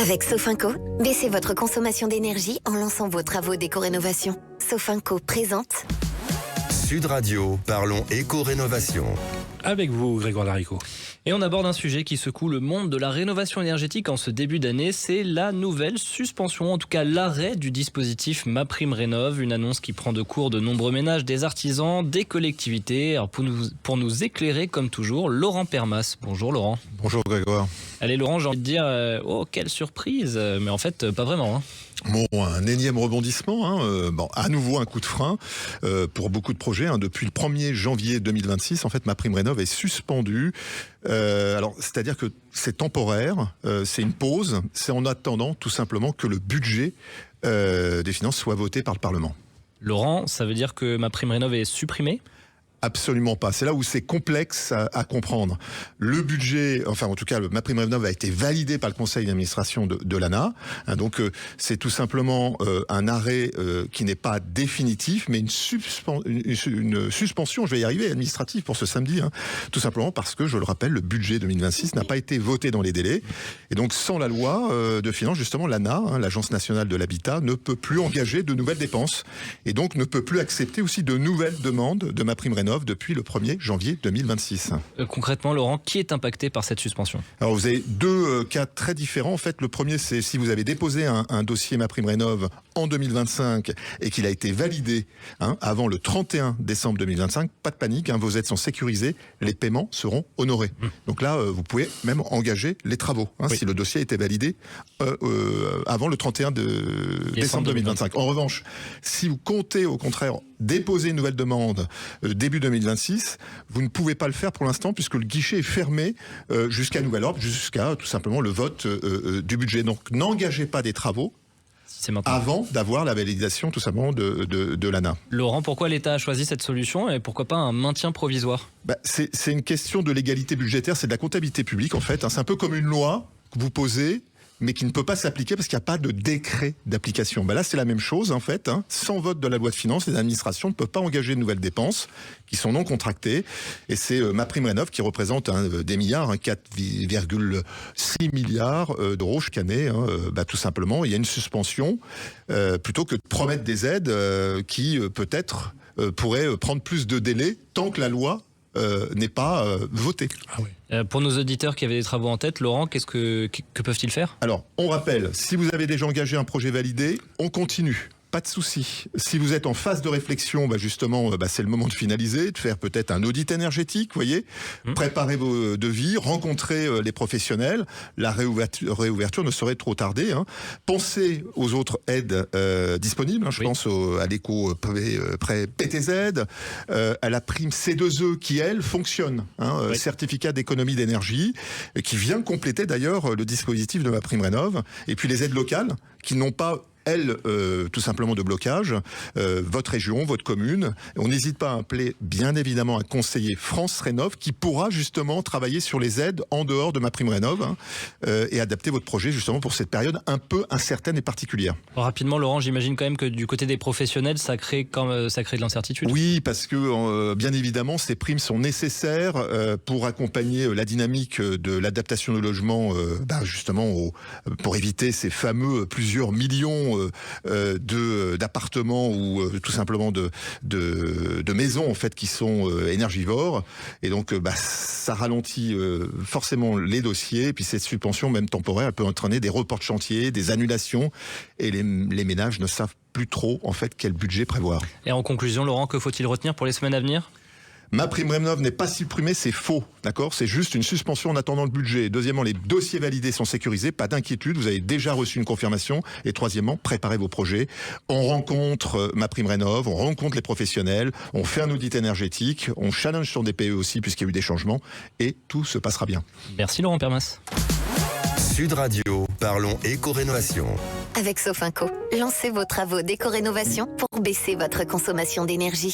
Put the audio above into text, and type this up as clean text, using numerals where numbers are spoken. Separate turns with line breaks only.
Avec Sofinco, baissez votre consommation d'énergie en lançant vos travaux d'éco-rénovation. Sofinco présente
Sud Radio, parlons éco-rénovation.
Avec vous, Grégoire Laricot.
Et on aborde un sujet qui secoue le monde de la rénovation énergétique en ce début d'année, c'est la nouvelle suspension, en tout cas l'arrêt du dispositif MaPrimeRénov', une annonce qui prend de court de nombreux ménages, des artisans, des collectivités. Alors pour nous éclairer, comme toujours, Laurent Permas. Bonjour Laurent.
Bonjour Grégoire.
Allez Laurent, j'ai envie de dire, oh quelle surprise, mais en fait pas vraiment. Hein.
Bon, un énième rebondissement, à nouveau un coup de frein pour beaucoup de projets. Depuis le 1er janvier 2026, en fait, MaPrimeRénov' est suspendu. Alors, c'est-à-dire que c'est temporaire, c'est une pause, c'est en attendant tout simplement que le budget des finances soit voté par le Parlement.
Laurent, ça veut dire que MaPrimeRénov' est supprimé ?
Absolument pas. C'est là où c'est complexe à comprendre. Le budget, enfin en tout cas, le MaPrimeRénov' a été validé par le conseil d'administration de l'ANA. Donc c'est tout simplement un arrêt qui n'est pas définitif, mais une suspension, je vais y arriver, administrative pour ce samedi. Tout simplement parce que, je le rappelle, le budget 2026 n'a pas été voté dans les délais. Et donc sans la loi de finances, justement, l'ANA, l'Agence nationale de l'habitat, ne peut plus engager de nouvelles dépenses. Et donc ne peut plus accepter aussi de nouvelles demandes de MaPrimeRénov' depuis le 1er janvier 2026.
Concrètement, Laurent, qui est impacté par cette suspension ?
Alors vous avez deux cas très différents. En fait, le premier, c'est si vous avez déposé un dossier MaPrimeRénov' en 2025 et qu'il a été validé avant le 31 décembre 2025, pas de panique, vos aides sont sécurisées, les paiements seront honorés. Donc là, vous pouvez même engager les travaux si le dossier a été validé avant le 31 décembre 2025. En revanche, si vous comptez au contraire déposer une nouvelle demande début 2026, vous ne pouvez pas le faire pour l'instant puisque le guichet est fermé jusqu'à nouvel ordre, jusqu'à tout simplement le vote du budget. Donc n'engagez pas des travaux avant d'avoir la validation tout simplement de l'ANA.
Laurent, pourquoi l'État a choisi cette solution et pourquoi pas un maintien provisoire ?
C'est une question de légalité budgétaire, c'est de la comptabilité publique en fait. C'est un peu comme une loi que vous posez mais qui ne peut pas s'appliquer parce qu'il n'y a pas de décret d'application. Là, c'est la même chose, en fait. Sans vote de la loi de finances, les administrations ne peuvent pas engager de nouvelles dépenses qui sont non contractées. Et c'est MaPrimeRénov' qui représente des milliards, 4,6 milliards d'euros chaque année, tout simplement. Il y a une suspension plutôt que de promettre des aides qui, peut-être, pourraient prendre plus de délai tant que la loi n'est pas voté.
Pour nos auditeurs qui avaient des travaux en tête, Laurent, que peuvent-ils faire ?
Alors, on rappelle, si vous avez déjà engagé un projet validé, on continue. Pas de souci. Si vous êtes en phase de réflexion, justement, c'est le moment de finaliser, de faire peut-être un audit énergétique, voyez, préparer vos devis, rencontrer les professionnels. La réouverture ne saurait trop tarder. Pensez aux autres aides disponibles. Je pense à l'éco-prêt PTZ, à la prime C2E qui, elle, fonctionne. Certificat d'économie d'énergie, qui vient compléter d'ailleurs le dispositif de MaPrimeRénov'. Et puis les aides locales qui n'ont pas tout simplement de blocage, votre région, votre commune. On n'hésite pas à appeler, bien évidemment, un conseiller France Rénov' qui pourra justement travailler sur les aides en dehors de MaPrimeRénov' et adapter votre projet justement pour cette période un peu incertaine et particulière.
Rapidement, Laurent, j'imagine quand même que du côté des professionnels, ça crée de l'incertitude.
Oui, parce que bien évidemment, ces primes sont nécessaires pour accompagner la dynamique de l'adaptation de logement, justement pour éviter ces fameux plusieurs millions d'appartements ou tout simplement de maisons en fait qui sont énergivores, et donc ça ralentit forcément les dossiers, et puis cette suspension même temporaire elle peut entraîner des reports de chantier, des annulations, et les ménages ne savent plus trop en fait quel budget prévoir.
Et en conclusion, Laurent, que faut-il retenir pour les semaines à venir ?
MaPrimeRénov' n'est pas supprimé, c'est faux, d'accord ? C'est juste une suspension en attendant le budget. Deuxièmement, les dossiers validés sont sécurisés, pas d'inquiétude, vous avez déjà reçu une confirmation. Et troisièmement, préparez vos projets. On rencontre MaPrimeRénov', on rencontre les professionnels, on fait un audit énergétique, on challenge sur des PE aussi puisqu'il y a eu des changements, et tout se passera bien.
Merci Laurent Permas.
Sud Radio, parlons éco-rénovation.
avec Sofinco. Lancez vos travaux d'éco-rénovation pour baisser votre consommation d'énergie.